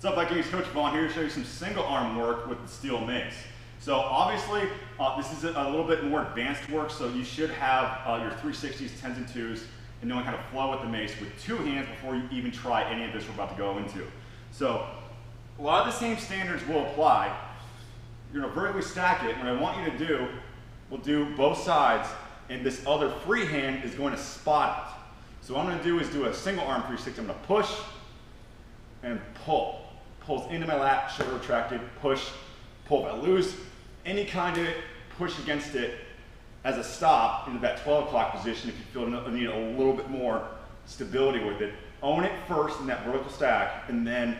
What's up, Viking? It's Coach Vaughn here to show you some single arm work with the steel mace. So obviously, this is a little bit more advanced work, so you should have your 360s, 10s and 2s, and knowing how to flow with the mace with two hands before you even try any of this we're about to go into. So a lot of the same standards will apply. You're gonna vertically stack it, and what I want you to do, we'll do both sides, and this other free hand is going to spot it. So what I'm gonna do is do a single arm 360. I'm gonna push and pull. Pulls into my lat, shoulder retracted, push, pull. If I lose any kind of push against it as a stop into that 12 o'clock position, if you feel you need a little bit more stability with it, own it first in that vertical stack, and then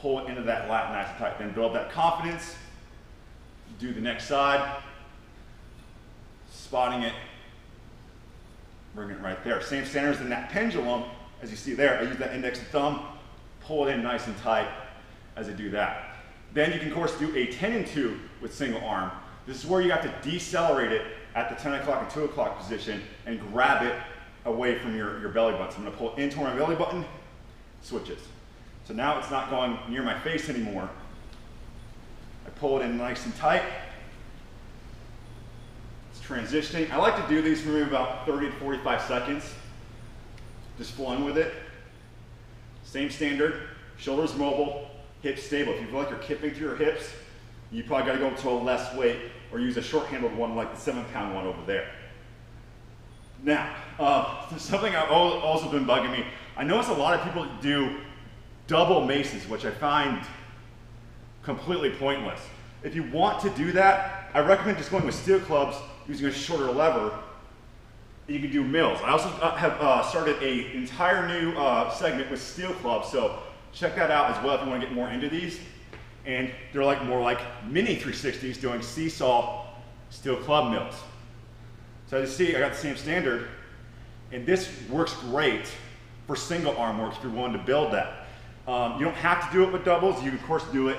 pull it into that lat nice and tight. Then build that confidence, do the next side, spotting it, bring it right there. Same standards in that pendulum, as you see there. I use that index and thumb, pull it in nice and tight as I do that. Then you can, of course, do a 10 and 2 with single arm. This is where you have to decelerate it at the 10 o'clock and 2 o'clock position and grab it away from your belly button. So I'm gonna pull it into my belly button, switches. So now it's not going near my face anymore. I pull it in nice and tight. It's transitioning. I like to do these for maybe about 30 to 45 seconds. Just flowing with it. Same standard, shoulders mobile, hips stable. If you feel like you're kipping through your hips, you probably gotta go to a less weight or use a short-handled one like the 7-pound one over there. Now, there's something I've also been bugging me. I notice a lot of people do double maces, which I find completely pointless. If you want to do that, I recommend just going with steel clubs using a shorter lever. You can do mills. I also have started an entire new segment with steel clubs, so check that out as well if you want to get more into these. And they're like more like mini 360s doing SEESAW steel club mills. So as you see, I got the same standard, and this works great for single arm work if you're willing to build that. You don't have to do it with doubles. You can, of course, do it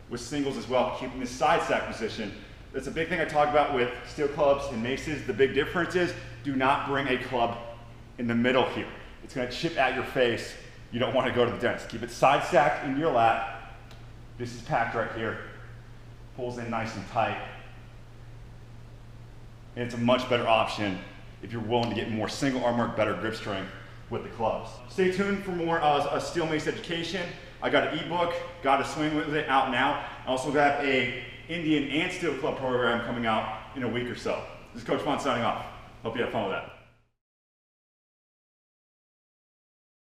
with singles as well, keeping the side stack position. That's a big thing I talk about with steel clubs and maces. The big difference is do not bring a club in the middle here. It's going to chip at your face. You don't want to go to the dentist. Keep it side stacked in your lap. This is packed right here. Pulls in nice and tight. And it's a much better option if you're willing to get more single arm work, better grip strength with the clubs. Stay tuned for more steel mace education. I got an ebook, Got to Swing with It, out now. I also got a Indian and steel club program coming out in a week or so. This is Coach Vaughn signing off. Hope you have fun with that.